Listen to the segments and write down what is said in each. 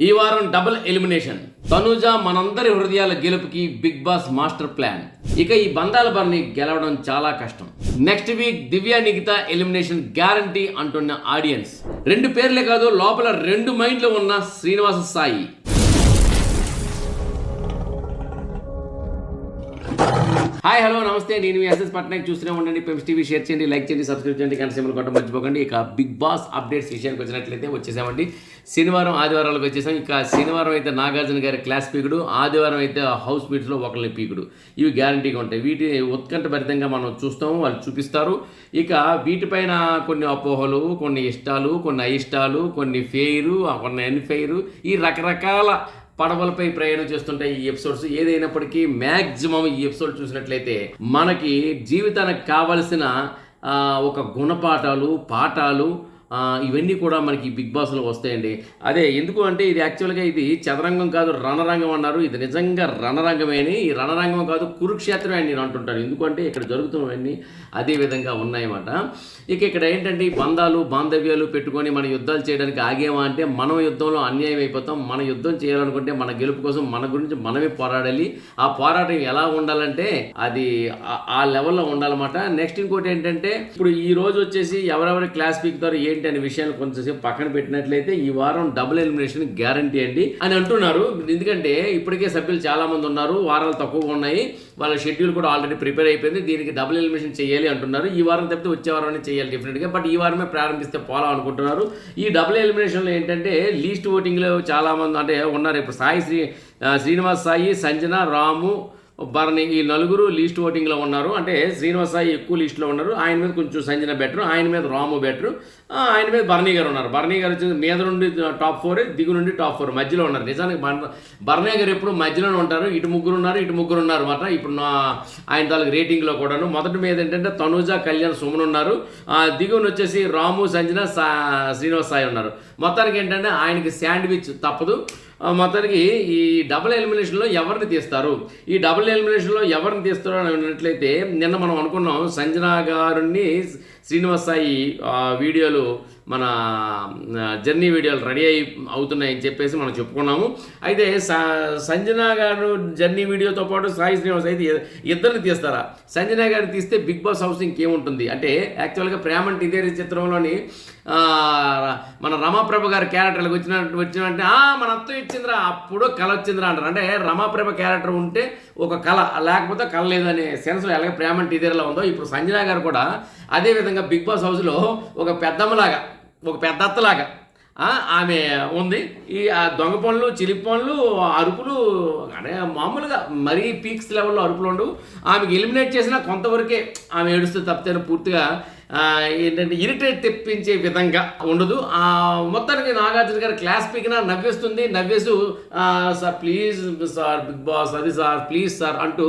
ఈ వారం double elimination. Tanuja మనందరి హృదయాల గెలుపుకి బిగ్ బాస్ మాస్టర్ ప్లాన్. ఇక ఈ బంధాల బారిని గెలవడం చాలా కష్టం. నెక్స్ట్ వీక్ దివ్య నిఖిత ఎలిమినేషన్ గ్యారంటీ అంటున్న ఆడియన్స్. 2 పేర్లే కాదు, లోపల 2 మైండ్లు ఉన్న శ్రీనివాస సాయి. హాయ్ హలో నమస్తే, నేను మీ ఎస్ఎస్ పట్నాయక్. చూస్తూనే ఉండండి పెంప్స్ టీవీ. షేర్ చేయండి, లైక్ చేయండి, సబ్స్క్రైబ్ చేయండి, గంట సింబల్ కొట్టడం మర్చిపోకండి. ఇక బిగ్ బాస్ అప్డేట్స్ విషయానికి వచ్చినట్లయితే వచ్చేసామండి. శనివారం ఆదివారాలకు వచ్చేసాం. ఇక శనివారం అయితే నాగార్జున గారి క్లాస్ పీకుడు, ఆదివారం అయితే హౌస్ మీట్స్లో ఒకళ్ళని పీకుడు. ఇవి గ్యారంటీగా ఉంటాయి. వీటి ఉత్కంఠభరితంగా మనం చూస్తాము, వాళ్ళు చూపిస్తారు. ఇక వీటిపైన కొన్ని అపోహలు, కొన్ని ఇష్టాలు, కొన్ని అయిష్టాలు, కొన్ని ఫెయిరు, కొన్ని అన్ఫెయిరు, ఈ రకరకాల పడవలపై ప్రయాణం చేస్తుంటాయి ఈ ఎపిసోడ్స్. ఏదైనప్పటికీ మ్యాక్సిమం ఈ ఎపిసోడ్ చూసినట్లయితే మనకి జీవితానికి కావలసిన ఒక గుణపాఠాలు, పాఠాలు ఇవన్నీ కూడా మనకి బిగ్ బాస్లో వస్తాయండి. అదే ఎందుకు అంటే ఇది యాక్చువల్గా ఇది చదరంగం కాదు, రణరంగం అన్నారు. ఇది నిజంగా రణరంగమేని. ఈ రణరంగం కాదు, కురుక్షేత్రం అని నేను అంటుంటాను. ఎందుకంటే ఇక్కడ జరుగుతున్నవన్నీ అదే విధంగా ఉన్నాయన్నమాట. ఇక ఇక్కడ ఏంటంటే ఈ బంధాలు, బాంధవ్యాలు పెట్టుకొని మన యుద్ధాలు చేయడానికి ఆగేమా అంటే మనం యుద్ధంలో అన్యాయం అయిపోతాం. మన యుద్ధం చేయాలనుకుంటే మన గెలుపు కోసం మన గురించి మనమే పోరాడాలి. ఆ పోరాటం ఎలా ఉండాలంటే అది ఆ లెవెల్లో ఉండాలన్నమాట. నెక్స్ట్ ఇంకోటి ఏంటంటే ఇప్పుడు ఈ రోజు వచ్చేసి ఎవరెవరి క్లాస్ పీకుతారు ఏంటి అనే విషయాలు కొంచెంసేపు పక్కన పెట్టినట్లయితే ఈ వారం డబుల్ ఎలిమినేషన్ గ్యారంటీ అండి అని అంటున్నారు. ఎందుకంటే ఇప్పటికే సభ్యులు చాలా మంది ఉన్నారు, వారాలు తక్కువగా ఉన్నాయి, వాళ్ళ షెడ్యూల్ కూడా ఆల్రెడీ ప్రిపేర్ అయిపోయింది. దీనికి డబుల్ ఎలిమినేషన్ చేయాలి అంటున్నారు. ఈ వారం తప్పితే వచ్చే వారం చేయాలి డెఫినెట్గా. బట్ ఈ వారమే ప్రారంభిస్తే పోలా అనుకుంటున్నారు. ఈ డబుల్ ఎలిమినేషన్లో ఏంటంటే లీస్ట్ ఓటింగ్లో చాలా మంది అంటే ఉన్నారు. ఇప్పుడు శ్రీనివాస్ సాయి, సంజన, రాము, భరణి ఈ 4 లీస్ట్ ఓటింగ్లో ఉన్నారు. అంటే శ్రీనివాస్ సాయి ఎక్కువ లీస్ట్లో ఉన్నారు. ఆయన మీద కొంచెం సంజన బెటర్, ఆయన మీద రాము బెటర్, ఆయన మీద భరణి గారు ఉన్నారు. భరణి గారు వచ్చి మీద నుండి టాప్ 4, దిగు నుండి టాప్ 4 మధ్యలో ఉన్నారు. నిజానికి భరణి గారు ఎప్పుడు మధ్యలోనే ఉంటారు. ఇటు ముగ్గురు ఉన్నారు అన్నమాట. ఇప్పుడు ఆయన తాలూకు రేటింగ్లో కూడాను మొదటి మీద ఏంటంటే తనుజ, కళ్యాణ్, సుమన్ ఉన్నారు. దిగువన వచ్చేసి రాము, సంజన, శ్రీనివాస్ సాయి ఉన్నారు. మొత్తానికి ఏంటంటే ఆయనకి శాండ్విచ్ తప్పదు. మొత్తానికి ఈ డబుల్ ఎలిమినేషన్లో ఎవరిని తీస్తారు, ఈ డబుల్ ఎలిమినేషన్లో ఎవరిని తీస్తారు అని అన్నట్లయితే నిన్న మనం అనుకున్నాం సంజన గారిని శ్రీనివాస్ సాయి వీడియోలు మన జర్నీ వీడియోలు రెడీ అవుతున్నాయని చెప్పేసి మనం చెప్పుకున్నాము. అయితే సంజన గారు జర్నీ వీడియోతో పాటు సాయి శ్రీనివాస్ అయితే ఇద్దరిని తీస్తారా? సంజన గారిని తీస్తే బిగ్ బాస్ హౌస్ ఇంకేముంటుంది అంటే యాక్చువల్గా ప్రేమంటే ఇదే చిత్రంలోని మన రమాప్రభ గారి క్యారెక్టర్లకు వచ్చినంటే మన అత్త ఇచ్చిందిరా, అప్పుడు కళ వచ్చిందిరా అంటారు. అంటే రమాప్రభ క్యారెక్టర్ ఉంటే ఒక కళ, లేకపోతే కళ లేదనే సెన్స్లో ఎలాగ ప్రేమంటే ఇదేలా ఉందో ఇప్పుడు సంజన గారు కూడా అదే విధంగా బిగ్ బాస్ హౌస్లో ఒక పెద్దమ్మలాగా, ఒక పెద్ద అత్తలాగా ఆమె ఉంది. ఈ దొంగ పనులు, చిలిపి పనులు, అరుపులు అంటే మామూలుగా మరీ పీక్స్ లెవెల్లో అరుపులు ఉండవు. ఆమెకి ఎలిమినేట్ చేసినా కొంతవరకే ఆమె ఏడుస్తూ తప్పితే పూర్తిగా ఏంటంటే ఇరిటేట్ తెప్పించే విధంగా ఉండదు. మొత్తానికి నాగార్జున గారు క్లాస్ పీకినా నవ్వేస్తుంది. నవ్వేసు sir please sir, big boss అది సార్ ప్లీజ్ సార్ అంటూ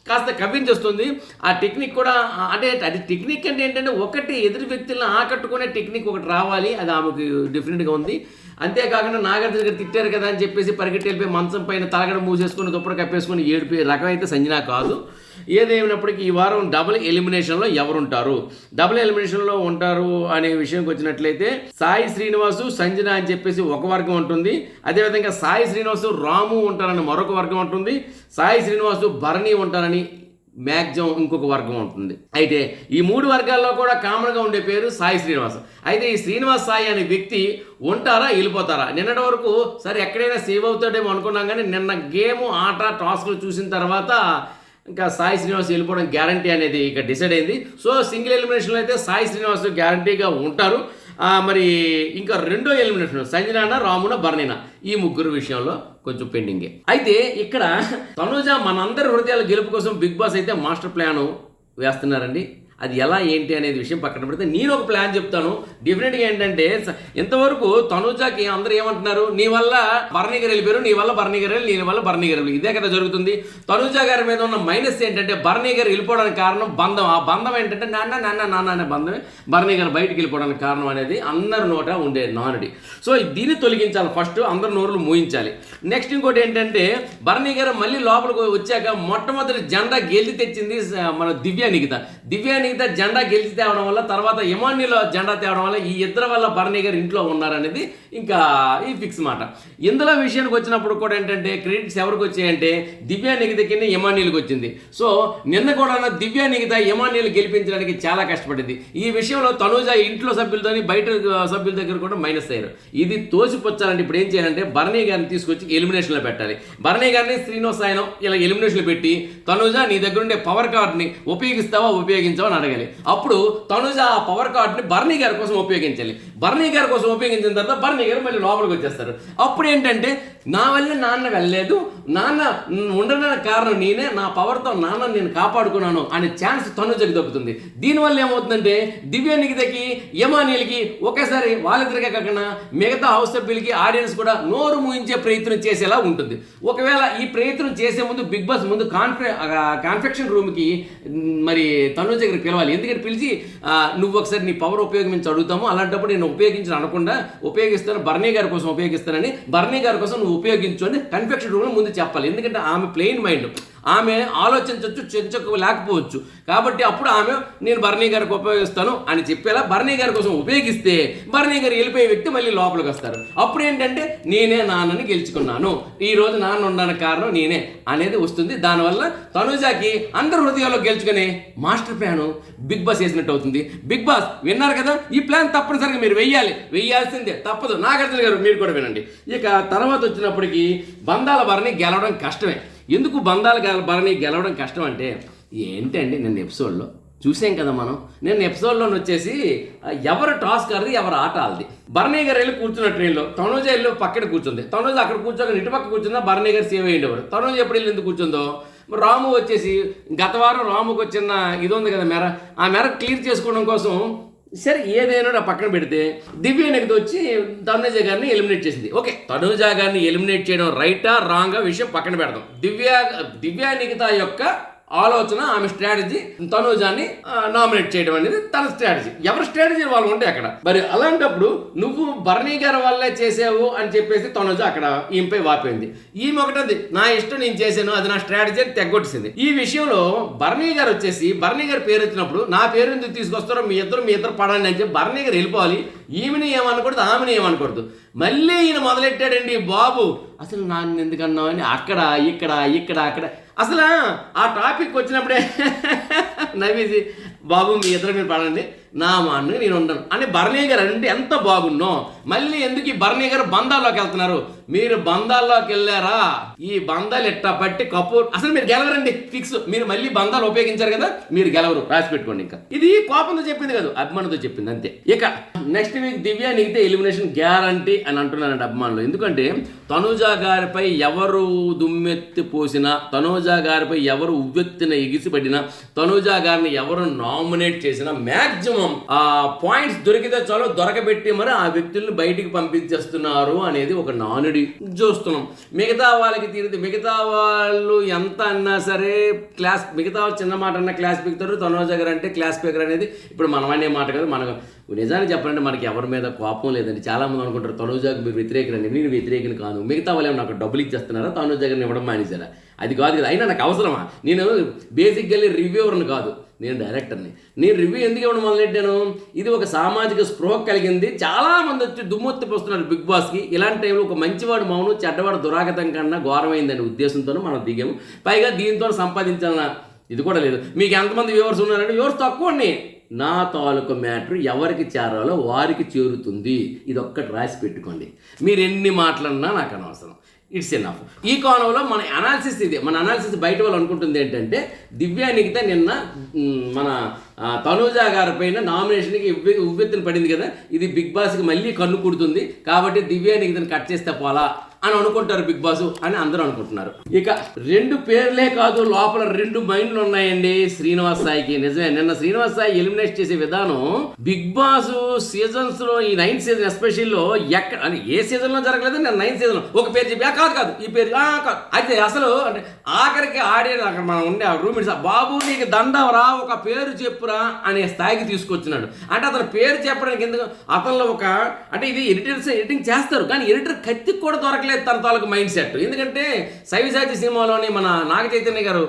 కాస్త కవ్వించేస్తుంది. ఆ టెక్నిక్ కూడా అంటే అది టెక్నిక్ అంటే ఏంటంటే ఒకటి ఎదురు వ్యక్తులను ఆకట్టుకునే టెక్నిక్ ఒకటి రావాలి. అది ఆమెకు డెఫినెట్గా ఉంది. అంతేకాకుండా నాగార్జున గారు తిట్టారు కదా అని చెప్పేసి పరిగెట్టి వెళ్ళిపోయి మంచం పైన తలగడ మూసేసుకుని దుప్పటి కప్పేసుకుని ఏడిపోయే రకం అయితే సంజన కాదు. ఏదేమైనప్పటికీ ఈ వారం డబుల్ ఎలిమినేషన్లో ఎవరుంటారు, డబుల్ ఎలిమినేషన్లో ఉంటారు అనే విషయంకి వచ్చినట్లయితే సాయి శ్రీనివాసు, సంజన అని చెప్పేసి ఒక వర్గం ఉంటుంది. అదేవిధంగా సాయి శ్రీనివాసు, రాము ఉంటారని మరొక వర్గం ఉంటుంది. సాయి శ్రీనివాసు, భరణి ఉంటారని మ్యాక్సిమం ఇంకొక వర్గం ఉంటుంది. అయితే ఈ 3 వర్గాల్లో కూడా కామన్గా ఉండే పేరు సాయి శ్రీనివాస్. అయితే ఈ శ్రీనివాస్ సాయి అనే వ్యక్తి ఉంటారా, వెళ్ళిపోతారా? నిన్నటి వరకు సరే ఎక్కడైనా సేవ్ అవుతాడేమో అనుకున్నాం, కానీ నిన్న గేమ్, ఆట, టాస్క్లు చూసిన తర్వాత ఇంకా సాయి శ్రీనివాస్ వెళ్ళిపోవడం గ్యారంటీ అనేది ఇక డిసైడ్ అయింది. సో సింగిల్ ఎలిమినేషన్లో అయితే సాయి శ్రీనివాస్ గ్యారంటీగా ఉంటారు. మరి ఇంకా రెండో ఎలిమినేషన్ సంజన, రామున, భరణిన ఈ 3 విషయంలో కొంచెం పెండింగే. అయితే ఇక్కడ తనుజ మనందరి హృదయాల గెలుపు కోసం బిగ్ బాస్ అయితే మాస్టర్ ప్లాన్ వేస్తున్నారండి. అది ఎలా ఏంటి అనేది విషయం పక్కన పెడితే నేను ఒక ప్లాన్ చెప్తాను. డెఫినెట్గా ఏంటంటే ఇంతవరకు తనుజాకి అందరూ ఏమంటున్నారు, నీ వల్ల భరణి గారు వెళ్ళిపోయారు, నీ వల్ల భరణి గారు వెళ్ళి, నీ వల్ల భరణి గారు వెళ్ళి, ఇదే కదా జరుగుతుంది. తనుజ గారి మీద ఉన్న మైనస్ ఏంటంటే భరణి గారు వెళ్ళిపోవడానికి కారణం బంధం. ఆ బంధం ఏంటంటే నాన్న అనే బంధమే భరణి గారు బయటికి వెళ్ళిపోవడానికి కారణం అనేది అందరి నోట ఉండే నానుడి. సో దీన్ని తొలగించాలి, ఫస్ట్ అందరి నోరులు మూయించాలి. నెక్స్ట్ ఇంకోటి ఏంటంటే భరణి గారు మళ్ళీ లోపలికి వచ్చాక మొట్టమొదటి జెండా గెలిచి తెచ్చింది మన దివ్య నిఖిత. నిగితా జెండా గెలిచి తేవడం వల్ల, తర్వాత ఎమాన్యుల్ జెండా తేవడం వల్ల ఈ ఇద్దరు వల్ల భరణి గారు ఇంట్లో ఉన్నారనేది ఇంకా ఈ ఫిక్స్ మాట. ఇందులో విషయానికి వచ్చినప్పుడు కూడా ఏంటంటే క్రెడిట్స్ ఎవరికి వచ్చాయంటే దివ్యా నిగితకి ఎమాన్యుల్కి వచ్చింది. సో నిన్న కూడా దివ్యా నిగితా ఎమాన్యుల్ గెలిపించడానికి చాలా కష్టపడింది. ఈ విషయంలో తనూజ ఇంట్లో సభ్యులతోని బయట సభ్యుల దగ్గర కూడా మైనస్ అయ్యారు. ఇది తోసిపుచ్చాలంటే ఇప్పుడు ఏం చేయాలంటే భరణి గారిని తీసుకొచ్చి ఎలిమినేషన్లో పెట్టాలి. భరణి గారిని శ్రీనివాస్ ఆయన ఇలా ఎలిమినేషన్లో పెట్టి తనూజ నీ దగ్గర ఉండే పవర్ కార్డ్ని ఉపయోగిస్తావా ఉపయోగించావా అని అడగాలి. అప్పుడు తనూజ ఆ పవర్ కార్డ్ని భరణి గారి కోసం ఉపయోగించాలి. భరణి గారి కోసం ఉపయోగించిన తర్వాత భరణి గారు మళ్ళీ లోపలికి వచ్చేస్తారు. అప్పుడు ఏంటంటే నా వల్ల నాన్న వెళ్ళలేదు, నాన్న ఉండడానికి కారణం నేనే, నా పవర్తో నాన్న నేను కాపాడుకున్నాను అనే ఛాన్స్ తనూజకి దొరుకుతుంది. దీనివల్ల ఏమవుతుందంటే దివ్యా నిగితకి ఎమాన్యుల్కి ఒకేసారి వాళ్ళిద్దరికే కాకుండా మిగతా హౌస్ సభ్యులకి ఆడియన్స్ కూడా నోరు మూయించే ప్రయత్నం చేసేలా ఉంటుంది. ఒకవేళ ఈ ప్రయత్నం చేసే ముందు బిగ్ బాస్ ముందు కాన్ఫెక్షన్ రూమ్కి మరి తనూజ దగ్గర పిలవాలి. ఎందుకంటే పిలిచి నువ్వు ఒకసారి నీ పవర్ ఉపయోగించి అడుగుతాము, అలాంటప్పుడు నేను ఉపయోగించను అనకుండా ఉపయోగిస్తాను, భరణి గారి కోసం ఉపయోగిస్తానని, భరణి గారి కోసం నువ్వు ఉపయోగించు అని కన్ఫెక్షన్ రూమ్లో ముందు చెప్పాలి. ఎందుకంటే ఆమె ప్లెయిన్ మైండ్, ఆమె ఆలోచించవచ్చు, లేకపోవచ్చు. కాబట్టి అప్పుడు ఆమె నేను భరణి గారికి ఉపయోగిస్తాను అని చెప్పేలా భరణి గారి కోసం ఉపయోగిస్తే భరణి గారు వెళ్ళిపోయే వ్యక్తి మళ్ళీ లోపలికి వస్తారు. అప్పుడు ఏంటంటే నేనే నాన్నని గెలుచుకున్నాను, ఈ రోజు నాన్న ఉండడానికి కారణం నేనే అనేది వస్తుంది. దానివల్ల తనూజకి అందరు హృదయాల్లో గెలుచుకునే మాస్టర్ ప్లాన్ బిగ్ బాస్ వేసినట్టు అవుతుంది. బిగ్ బాస్ విన్నారు కదా, ఈ ప్లాన్ తప్పనిసరిగా మీరు వెయ్యాల్సిందే, తప్పదు. నాగార్జున గారు మీరు కూడా వినండి. ఇక తర్వాత వచ్చినప్పటికీ బంధాల భరణి గెలవడం కష్టమే. ఎందుకు బంధాల భరణి గెలవడం కష్టం అంటే ఏంటండి, నిన్న ఎపిసోడ్లో చూసాం కదా మనం. నిన్న ఎపిసోడ్లో వచ్చేసి ఎవరు టాస్క్ ఆడది, ఎవరు ఆట ఆడది. భరణి గారు వెళ్ళి కూర్చున్న ట్రైన్లో తనూజ వెళ్ళి పక్కన కూర్చుంది. తనూజ అక్కడ కూర్చోక ఇటు పక్క కూర్చుందా, భరణి గారు సేవ్ అయ్యేవారు. తనూజ ఎప్పుడు వెళ్ళి ఎందుకు కూర్చుందో, రాము వచ్చేసి గత వారం రాముకు వచ్చిన ఇది ఉంది కదా మెర, ఆ మెర క్లియర్ చేసుకోవడం కోసం సరే ఏదైనా పక్కన పెడితే దివ్యా నిగిత వచ్చి తనూజ గారిని ఎలిమినేట్ చేసింది. ఓకే, తనూజ గారిని ఎలిమినేట్ చేయడం రైటా రాంగా విషయం పక్కన పెడదాం. దివ్యా నిగిత యొక్క ఆలోచన, ఆమె స్ట్రాటజీ తనూజాన్ని నామినేట్ చేయడం అనేది తన స్ట్రాటజీ. ఎవరి స్ట్రాటజీ వాళ్ళు ఉంటాయి అక్కడ. మరి అలాంటప్పుడు నువ్వు భరణి గారి వల్లే చేసావు అని చెప్పేసి తనూజ అక్కడ ఈమెపై వాపోయింది. ఈమె ఒకటది నా ఇష్టం నేను చేశాను, అది నా స్ట్రాటజీ అని తెగొట్టేసింది. ఈ విషయంలో భరణి గారు వచ్చేసి భరణి గారి పేరు వచ్చినప్పుడు నా పేరు ఎందుకు తీసుకొస్తారో మీ ఇద్దరు పడండి అని చెప్పి భరణి గారు వెళ్ళిపోవాలి. ఈమెని ఏమనకూడదు, ఆమెని ఏమనకూడదు. మళ్ళీ ఈయన మొదలెట్టాడండి బాబు, అసలు నాన్న ఎందుకన్నావు అని అక్కడ అసలు ఆ టాపిక్ వచ్చినప్పుడే నవ్వేసి బాబు మీ ఇద్దరు మీరు పడండి, నా మాన్ను నేను ఉండను అని భరణి గారు అంటే ఎంత బాగున్నో. మళ్ళీ ఎందుకు ఈ భరణి గారు బంధాల్లోకి వెళ్తున్నారు? మీరు బంధాల్లోకి వెళ్ళారా, ఈ బంధాలు ఎట్టా పట్టి కపూర్ అసలు మీరు గెలవరండి, ఫిక్స్. మీరు మళ్ళీ బంధాలు ఉపయోగించారు కదా, మీరు గెలవరు, రాసి పెట్టుకోండి. ఇంకా ఇది కోపంతో చెప్పింది కాదు, అభిమానంతో చెప్పింది అంతే. ఇక నెక్స్ట్ వీక్ దివ్యా నిగితే ఎలిమినేషన్ గ్యారంటీ అని అంటున్నానండి అభిమానులు. ఎందుకంటే తనూజ గారిపై ఎవరు దుమ్మెత్తి పోసినా, తనూజ గారిపై ఎవరు ఉవ్వెత్తిన ఎగిసిపడినా, తనూజ గారిని ఎవరు నామినేట్ చేసినా మ్యాక్సిమం ఆ పాయింట్స్ దొరికితే చాలు దొరకబెట్టి మరి ఆ వ్యక్తుల్ని బయటికి పంపించేస్తున్నారు అనేది ఒక నానుడి చూస్తున్నాం. మిగతా వాళ్ళకి తీరితే మిగతా వాళ్ళు ఎంత అన్నా సరే క్లాస్, మిగతా చిన్న మాట అన్నా క్లాస్ పీకుతారు. తనూజ గారు అంటే క్లాస్ పీకర్ అనేది ఇప్పుడు మనం అనే మాట కాదు. మనకు నిజానికి చెప్పాలంటే మనకి ఎవరి మీద కోపం లేదండి. చాలా మంది అనుకుంటారు తనూజకి మీరు వ్యతిరేకరండి. నేను వ్యతిరేకని కాదు. మిగతా వాళ్ళు ఏమో నాకు డబ్బులు ఇచ్చేస్తున్నారా, తనూజ గారిని ఇవ్వడం మానేశారా, అది కాదు కదా. అయినా నాకు అవసరమా? నేను బేసిక్గా రివ్యూవర్ని కాదు, నేను డైరెక్టర్ని. నేను రివ్యూ ఎందుకు ఇవ్వడం మొదలెట్టాను? ఇది ఒక సామాజిక స్పృహ కలిగింది. చాలా మంది వచ్చి దుమ్మెత్తి పోస్తున్నారు బిగ్ బాస్కి. ఇలాంటి టైంలో ఒక మంచివాడు మౌను, చెడ్డవాడు దురాగతం కన్నా ఘోరమైందని ఉద్దేశంతోనే మనం దిగాము. పైగా దీంతో సంపాదించాలన్న ఇది కూడా లేదు. మీకు ఎంతమంది వ్యూవర్స్ ఉన్నారంటే వ్యూవర్స్ తక్కువండి. నా తాలూకు మ్యాటర్ ఎవరికి చేరాలో వారికి చేరుతుంది. ఇది ఒక్కటి రాసి పెట్టుకోండి. మీరు ఎన్ని మాట్లాడినా నాకు అనవసరం, ఇట్స్ ఎనఫ్. ఈ కోణంలో మన అనాలిసిస్ ఇది. మన అనాలిసిస్ బయట వాళ్ళు అనుకుంటుంది ఏంటంటే దివ్యా నిగిత నిన్న మన తనూజ గారి పైన నామినేషన్కి ఉవ్వెత్తున పడింది కదా, ఇది బిగ్ బాస్కి మళ్ళీ కన్ను కుడుతుంది కాబట్టి దివ్యా నిగితని కట్ చేస్తే పోలా అని అనుకుంటారు బిగ్ బాస్ అని అందరూ అనుకుంటున్నారు. ఇక 2 పేర్లే కాదు, లోపల 2 మైండ్లు ఉన్నాయండి శ్రీనివాస్ సాయికి. నిజమే, నిన్న శ్రీనివాస్ సాయి ఎలిమినేట్ చేసే విధానం బిగ్ బాస్ సీజన్స్ లో, ఈ 9th సీజన్ ఎస్పెషల్లో ఎక్కడ అంటే ఏ సీజన్ లో జరగలేదు. నేను 9th సీజన్ ఒక పేరు చెప్పి కాదు ఈ పేరు కాదు అయితే అసలు అంటే ఆఖరికి ఆడేది అక్కడ మనం ఉండే రూమ్మేట్స్ బాబు నీకు దండవరా ఒక పేరు చెప్పురా అనే స్థాయికి తీసుకొచ్చినాడు. అంటే అతను పేరు చెప్పడానికి ఎందుకు అతనిలో ఒక అంటే ఇది ఎడిటింగ్ చేస్తారు కానీ ఎడిటర్ కత్తికి కూడా దొరకలేదు తన తాలూకు మైండ్ సెట్. ఎందుకంటే శైవసాచి సినిమాలోని మన నాగ చైతన్య గారు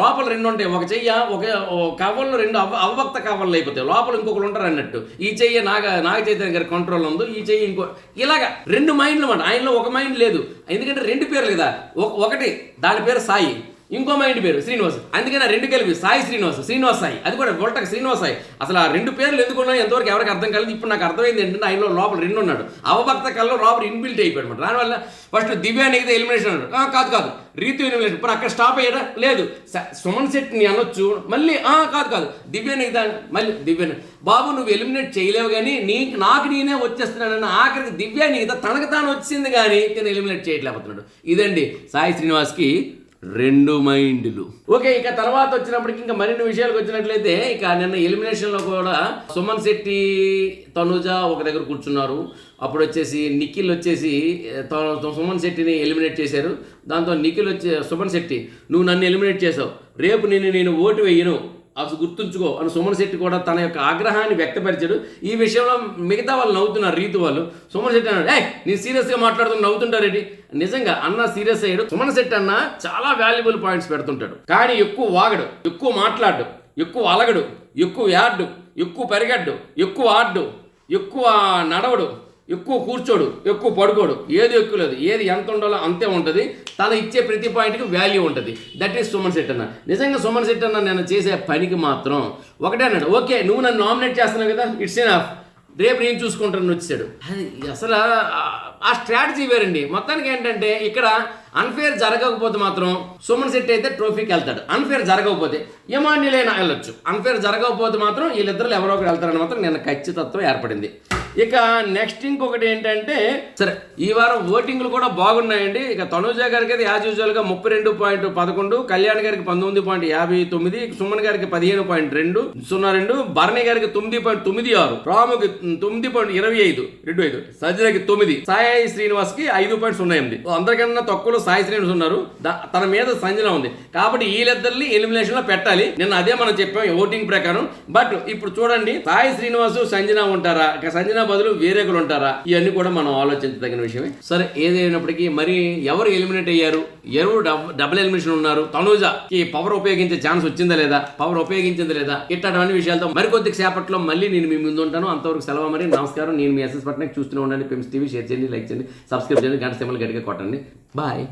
లోపల రెండు ఉంటాయి, ఒక చెయ్య ఒక కవర్లు రెండు అవభక్త కవర్లు అయిపోతాయి, లోపల ఇంకొకరు ఉంటారు అన్నట్టు. ఈ చెయ్యి నాగ చైతన్య గారి కంట్రోల్ ఉంది, ఈ చెయ్యి ఇంకో, ఇలాగా రెండు మైండ్లు అన్నమాట. ఆయనలో ఒక మైండ్ లేదు, ఎందుకంటే రెండు పేర్లు కదా, ఒకటి దాని పేరు సాయి, ఇంకో మైండ్ పేరు శ్రీనివాస్. అందుకని ఆ రెండు కలిపి సాయి శ్రీనివాస్ సాయి, అది కూడా ఉల్టకి శ్రీనివాస్ సాయి. అసలు ఆ రెండు పేర్లు ఎందుకు ఉన్నాయో ఎంతవరకు ఎవరికి అర్థం కాలేదు. ఇప్పుడు నాకు అర్థమైంది ఏంటంటే ఆయనలో లోపల రెండు ఉన్నాడు, అవభక్త కల్లో లోపల ఇన్బిల్ట్ అయిపోయాడు అనమాట. దానివల్ల ఫస్ట్ దివ్య నీకు ఎలిమినేషన్ అన్నాడు, కాదు రీతు ఎలిమినేషన్. ఇప్పుడు అక్కడ స్టాప్ అయ్యాడా, లేదు సుమన్ శెట్టిని అనొచ్చు, మళ్ళీ కాదు దివ్య నీకు మళ్ళీ దివ్య బాబు నువ్వు ఎలిమినేట్ చేయలేవు కానీ నాకు నేనే వచ్చేస్తున్నానన్న ఆఖరికి దివ్య నీకు తనకు తాను వచ్చింది కానీ నేను ఎలిమినేట్ చేయట్లేకపోతున్నాడు. ఇదండి సాయి శ్రీనివాస్కి రెండు మైండ్లు. ఓకే, ఇక తర్వాత వచ్చినప్పటికి ఇంకా మరిన్ని విషయాలకు వచ్చినట్లయితే ఇక నిన్న ఎలిమినేషన్లో కూడా సుమన్ శెట్టి తనుజ ఒక దగ్గర కూర్చున్నారు. అప్పుడు వచ్చేసి నిఖిల్ వచ్చేసి సుమన్ శెట్టిని ఎలిమినేట్ చేశారు. దాంతో నిఖిల్ సుమన్ శెట్టి నువ్వు నన్ను ఎలిమినేట్ చేసావు, రేపు నేను ఓటు వేయను అసలు గుర్తుంచుకో అని సుమన్ శెట్టి కూడా తన యొక్క ఆగ్రహాన్ని వ్యక్తపరిచాడు. ఈ విషయంలో మిగతా వాళ్ళు నవ్వుతున్నారు, రీతు వాళ్ళు. సుమన్ శెట్టి అన్నాడు, నేను సీరియస్గా మాట్లాడుతున్నా నవ్వుతుంటారేంటి. నిజంగా అన్న సీరియస్ అయ్యాడు. సుమన్ శెట్టి అన్న చాలా వాల్యుబుల్ పాయింట్స్ పెడుతుంటాడు, కానీ ఎక్కువ వాగడు, ఎక్కువ మాట్లాడు, ఎక్కువ అలగడు, ఎక్కువ యాడ్డు, ఎక్కువ పరిగెడ్డు, ఎక్కువ ఆడ్డు, ఎక్కువ నడవడు, ఎక్కువ కూర్చోడు, ఎక్కువ పడుకోడు, ఏది ఎక్కువ లేదు, ఏది ఎంత ఉండాలో అంతే ఉంటుంది. తను ఇచ్చే ప్రతి పాయింట్కి వాల్యూ ఉంటుంది. దట్ ఈస్ సుమన్ శెట్టి అన్న. నిజంగా సుమన్ శెట్టి అన్న నేను చేసే పనికి మాత్రం ఒకటే అన్నాడు, ఓకే నువ్వు నన్ను నామినేట్ చేస్తున్నావు కదా, ఇట్స్ ఎనఫ్, రేపు నేను చూసుకుంటాను వచ్చాడు. అది అసలు ఆ స్ట్రాటజీ వేరండి. మొత్తానికి ఏంటంటే ఇక్కడ అన్ఫేర్ జరగకపోతే మాత్రం సుమన్ శెట్టి అయితే ట్రోఫీకి వెళ్తాడు, అన్ఫేర్ జరగకపోతే యమాన్యులైనా వెళ్ళొచ్చు, అన్ఫేర్ జరగకపోతే మాత్రం వీళ్ళిద్దరు ఎవరో ఒకరు వెళ్తారని మాత్రం నేను ఖచ్చితత్వం ఏర్పడింది. ఇక నెక్స్ట్ ఇంకొకటి ఏంటంటే సరే ఈ వారం ఓటింగ్లు కూడా బాగున్నాయండి. ఇక తనుజ గారికి అయితే యాజ్ యూజువల్గా 32.11, కళ్యాణ్ గారికి 19.59, సుమన్ గారికి 15.202, భరణి గారికి 9.96, రాముకి 9.25, సజ్జలకి 9, సాయి శ్రీనివాస్ కి 5.08. అందరికన్నా తక్కువలో సాయి శ్రీనివాస్ ఉన్నారు, తన మీద సంజన ఉంది. కాబట్టి వీళ్ళిద్దరిని ఎలిమినేషన్ లో పెట్టాలి. నిన్న అదే మనం చెప్పాం ఓటింగ్ ప్రకారం. బట్ ఇప్పుడు చూడండి, సాయి శ్రీనివాస్ సంజన ఉంటారా, ఇక సంజన బదులు వేరేకులు ఉంటారా, ఇవన్నీ కూడా మనం ఆలోచించదగిన విషయమే. సరే ఏదైనప్పటికీ మరి ఎవరు ఎలిమినేట్ అయ్యారు, ఎవరు డబుల్ ఎలిమినేషన్ ఉన్నారు, తనుజకి పవర్ ఉపయోగించే ఛాన్స్ వచ్చిందా లేదా, పవర్ ఉపయోగించిందా లేదా, ఇట్లాంటి విషయాలతో మరికొద్ది సేపట్లో మళ్ళీ నేను మీ ముందు ఉంటాను. అంతవరకు సెలవు, మరి నమస్కారం. నేను మీ ఎస్ఎస్ పట్నాయక్. చూస్తూనే ఉండండి పెమ్స్ టీవీ. షేర్ చేయండి, లైక్ చేయండి, సబ్స్క్రైబ్ చేయండి, గంట సింబల్ గట్టిగా కొట్టండి. బాయ్.